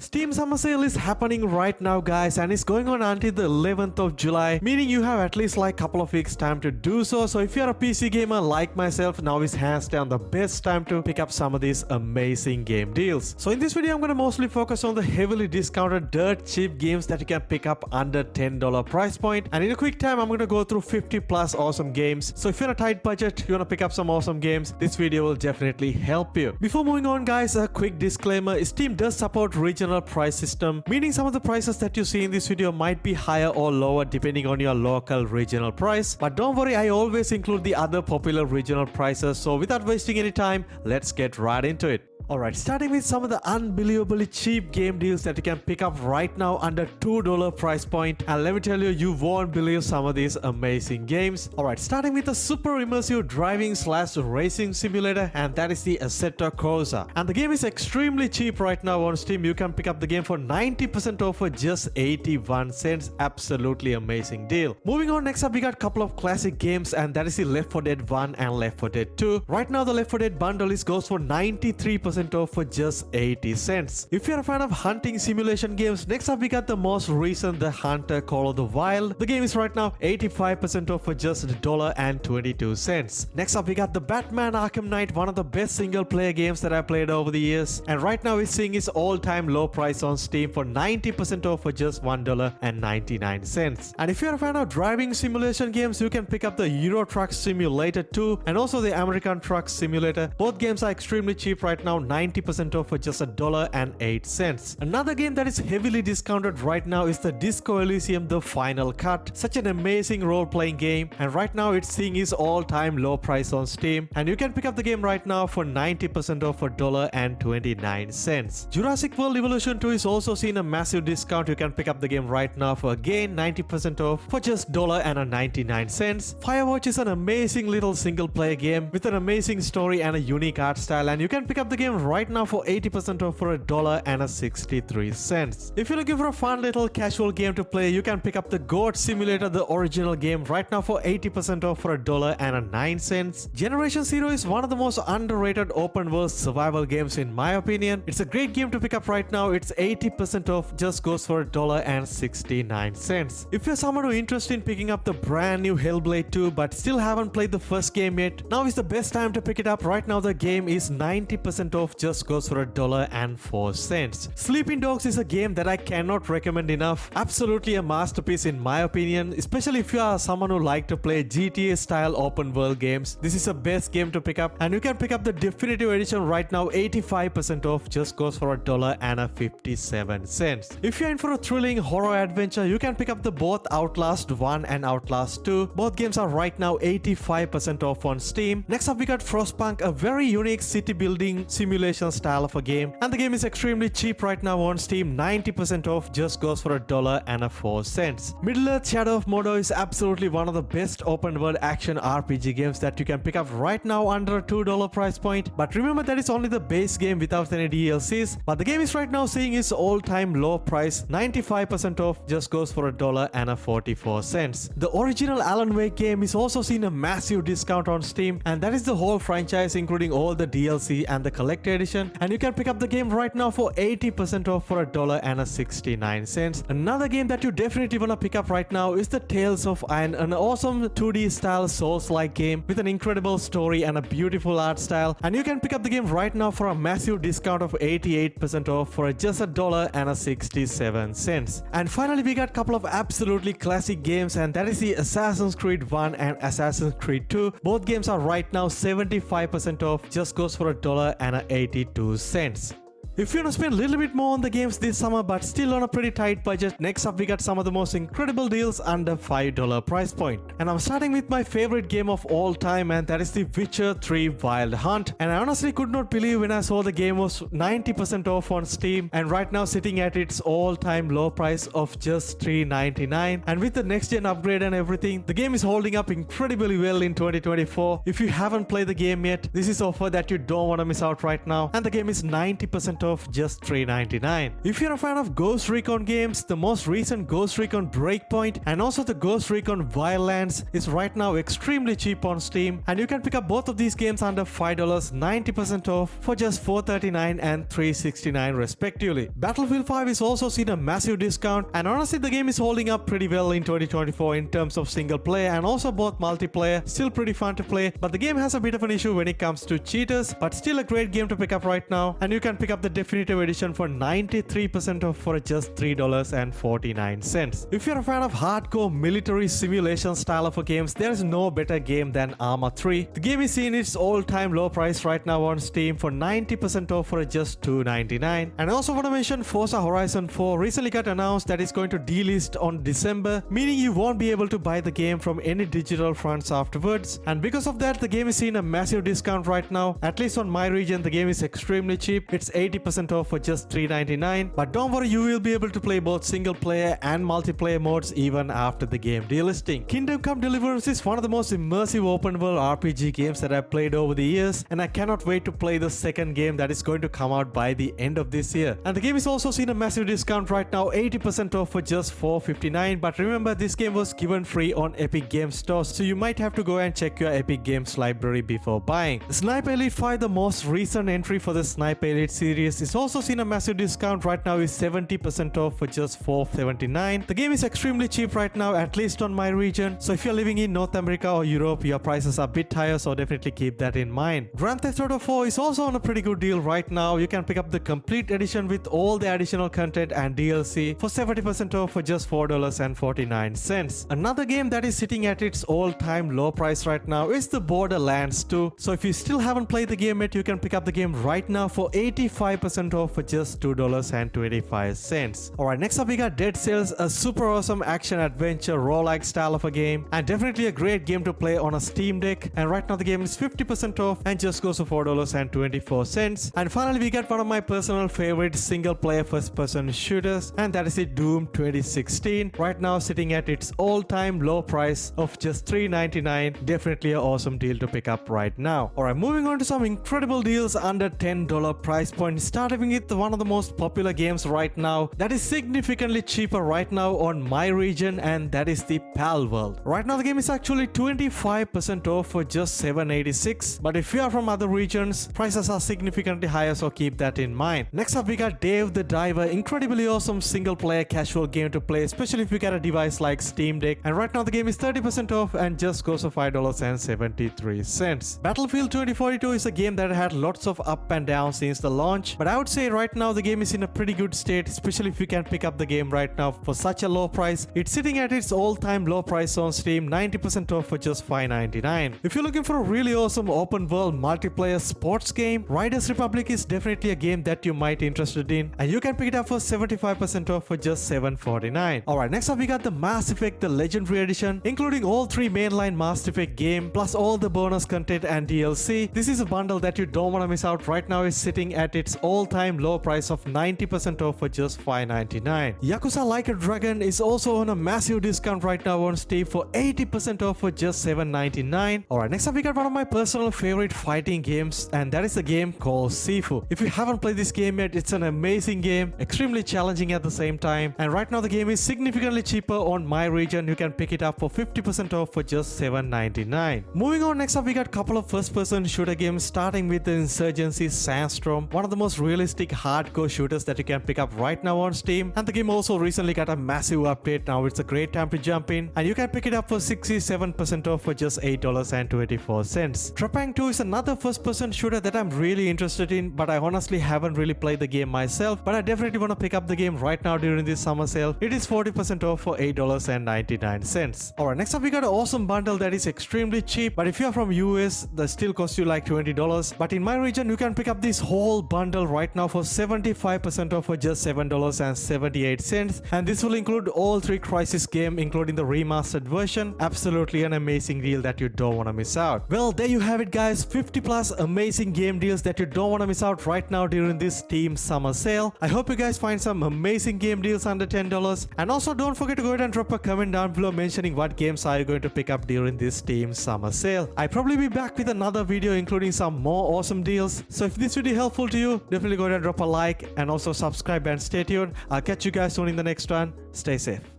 Steam Summer Sale is happening right now, guys, and it's going on until the 11th of July, meaning you have at least like couple of weeks time to do so. So if you're a PC gamer like myself, now is hands down the best time to pick up some of these amazing game deals. So in this video, I'm going to mostly focus on the heavily discounted dirt cheap games that you can pick up under $10 price point. And in a quick time, I'm going to go through 50 plus awesome games. So if you're on a tight budget, you want to pick up some awesome games, this video will definitely help you. Before moving on, guys, a quick disclaimer: Steam does support regional price system, meaning some of the prices that you see in this video might be higher or lower depending on your local regional price. But don't worry, I always include the other popular regional prices. So without wasting any time, let's get right into it. Alright, starting with some of the unbelievably cheap game deals that you can pick up right now under $2 price point. And let me tell you, you won't believe some of these amazing games. Alright, starting with a super immersive driving / racing simulator, and that is the Assetto Corsa. And the game is extremely cheap right now on Steam. You can pick up the game for 90% off for just 81 cents. Absolutely amazing deal. Moving on, next up we got a couple of classic games, and that is the Left 4 Dead 1 and Left 4 Dead 2. Right now the Left 4 Dead bundle goes for 93% off for just 80 cents. If you're a fan of hunting simulation games, next up we got the most recent The Hunter Call of the Wild. The game is right now 85% off for just $1.22. Next up we got the Batman Arkham Knight, one of the best single player games that I played over the years, and right now it's seeing its all-time low price on Steam for 90% off for just $1.99. And if you're a fan of driving simulation games, you can pick up the Euro Truck Simulator 2 and also the American Truck Simulator. Both games are extremely cheap right now, 90% off for just $1.08. Another game that is heavily discounted right now is the Disco Elysium The Final Cut. Such an amazing role-playing game, and right now it's seeing its all-time low price on Steam, and you can pick up the game right now for 90% off for $1.29. Jurassic World Evolution 2 is also seeing a massive discount. You can pick up the game right now for again 90% off for just $1.99. Firewatch is an amazing little single-player game with an amazing story and a unique art style, and you can pick up the game right now for 80% off for $1.63. If you're looking for a fun little casual game to play, you can pick up the Goat Simulator, the original game, right now for 80% off for $1.09. Generation Zero is one of the most underrated open world survival games in my opinion. It's a great game to pick up right now. It's 80% off, just goes for $1.69. If you're someone who is interested in picking up the brand new Hellblade 2 but still haven't played the first game yet, now is the best time to pick it up. Right now the game is 90% off, just goes for $1.04. Sleeping Dogs is a game that I cannot recommend enough. Absolutely a masterpiece in my opinion, especially if you are someone who like to play GTA style open world games. This is the best game to pick up, and you can pick up the definitive edition right now 85% off, just goes for $1.57. If you're in for a thrilling horror adventure, you can pick up the both Outlast 1 and Outlast 2. Both games are right now 85% off on Steam. Next up we got Frostpunk, a very unique city building simulation style of a game, and the game is extremely cheap right now on Steam, 90% off, just goes for $1.04. Middle-earth Shadow of Mordor is absolutely one of the best open world action RPG games that you can pick up right now under a $2 price point. But remember that it's only the base game without any DLCs, but the game is right now seeing its all-time low price, 95% off, just goes for $1.44. The original Alan Wake game is also seeing a massive discount on Steam, and that is the whole franchise including all the DLC and the collector edition, and you can pick up the game right now for 80% off for $1.69. Another game that you definitely want to pick up right now is the Tales of Iron, an awesome 2D style Souls-like game with an incredible story and a beautiful art style, and you can pick up the game right now for a massive discount of 88% off for just $1.67. And finally we got a couple of absolutely classic games, and that is the Assassin's Creed 1 and Assassin's Creed 2. Both games are right now 75% off, just goes for $1.82. If you want to spend a little bit more on the games this summer but still on a pretty tight budget, next up we got some of the most incredible deals under $5 price point. And I'm starting with my favorite game of all time, and that is The Witcher 3 Wild Hunt. And I honestly could not believe when I saw the game was 90% off on Steam, and right now sitting at its all-time low price of just $3.99. And with the next gen upgrade and everything, the game is holding up incredibly well in 2024. If you haven't played the game yet, this is offer that you don't want to miss out right now, and the game is 90% off just $3.99. If you're a fan of Ghost Recon games, the most recent Ghost Recon Breakpoint and also the Ghost Recon Wildlands is right now extremely cheap on Steam, and you can pick up both of these games under $5, 90% off for just $4.39 and $3.69 respectively. Battlefield 5 is also seen a massive discount, and honestly the game is holding up pretty well in 2024 in terms of single player and also both multiplayer. Still pretty fun to play, but the game has a bit of an issue when it comes to cheaters, but still a great game to pick up right now, and you can pick up the definitive edition for 93% off for just $3.49. If you're a fan of hardcore military simulation style of games, there is no better game than Arma 3. The game is seeing its all-time low price right now on Steam for 90% off for just $2.99. And I also want to mention Forza Horizon 4 recently got announced that it's going to delist on December, meaning you won't be able to buy the game from any digital fronts afterwards. And because of that, the game is seeing a massive discount right now. At least on my region, the game is extremely cheap. It's 80% off for just $3.99. But don't worry, you will be able to play both single player and multiplayer modes even after the game delisting. Kingdom Come Deliverance is one of the most immersive open world RPG games that I've played over the years, and I cannot wait to play the second game that is going to come out by the end of this year. And the game is also seeing a massive discount right now, 80% off for just $4.59. But remember, this game was given free on Epic Games Store, so you might have to go and check your Epic Games library before buying. Sniper Elite 5, the most recent entry for the Sniper Elite series, is also seeing a massive discount right now, is 70% off for just $4.79. The game is extremely cheap right now, at least on my region, so if you're living in North America or Europe, your prices are a bit higher, so definitely keep that in mind. Grand Theft Auto 4 is also on a pretty good deal right now. You can pick up the complete edition with all the additional content and DLC for 70% off for just $4.49. Another game that is sitting at its all-time low price right now is the Borderlands 2. So if you still haven't played the game yet, you can pick up the game right now for 85% off for just $2.25. Alright, next up we got Dead Cells, a super awesome action adventure roguelike style of a game, and definitely a great game to play on a Steam Deck. And right now the game is 50% off and just goes for $4.24. And finally we got one of my personal favorite single player first person shooters, and that is the Doom 2016, right now sitting at its all-time low price of just $3.99. Definitely an awesome deal to pick up right now. Alright, moving on to some incredible deals under $10 price point, starting with one of the most popular games right now that is significantly cheaper right now on my region, and that is the Pal World. Right now the game is actually 25% off for just $7.86, but if you are from other regions, prices are significantly higher, so keep that in mind. Next up we got Dave the Diver, incredibly awesome single player casual game to play, especially if you get a device like Steam Deck, and right now the game is 30% off and just goes for $5.73. Battlefield 2042 is a game that had lots of up and down since the launch, but I would say right now the game is in a pretty good state, especially if you can pick up the game right now for such a low price. It's sitting at its all-time low price on Steam, 90% off for just $5.99. If you're looking for a really awesome open world multiplayer sports game, Riders Republic is definitely a game that you might be interested in, and you can pick it up for 75% off for just $7.49. Alright, next up we got the Mass Effect the Legendary Edition, including all 3 mainline Mass Effect game plus all the bonus content and DLC. This is a bundle that you don't want to miss out. Right now it's sitting at its all-time low price of 90% off for just $5.99. Yakuza Like a Dragon is also on a massive discount right now on Steam for 80% off for just $7.99. Alright, next up we got one of my personal favorite fighting games, and that is a game called Sifu. If you haven't played this game yet, it's an amazing game, extremely challenging at the same time, and right now the game is significantly cheaper on my region. You can pick it up for 50% off for just $7.99. Moving on, next up we got a couple of first-person shooter games, starting with the Insurgency Sandstorm, one of the most realistic hardcore shooters that you can pick up right now on Steam, and the game also recently got a massive update. Now it's a great time to jump in, and you can pick it up for 67% off for just $8.24. Trapang 2 is another first-person shooter that I'm really interested in, but I honestly haven't really played the game myself, but I definitely want to pick up the game right now during this summer sale. It is 40% off for $8.99. Alright, next up we got an awesome bundle that is extremely cheap, but if you're from US, that still costs you like $20, but in my region you can pick up this whole bundle right now for 75% off for just $7.78, and this will include all 3 Crysis games, including the remastered version. Absolutely an amazing deal that you don't want to miss out. Well, there you have it guys, 50 plus amazing game deals that you don't want to miss out right now during this Steam summer sale. I hope you guys find some amazing game deals under $10, and also don't forget to go ahead and drop a comment down below mentioning what games are you going to pick up during this Steam summer sale. I'll probably be back with another video including some more awesome deals, so if this video helpful to you, definitely go ahead and drop a like and also subscribe and stay tuned. I'll catch you guys soon in the next one. Stay safe.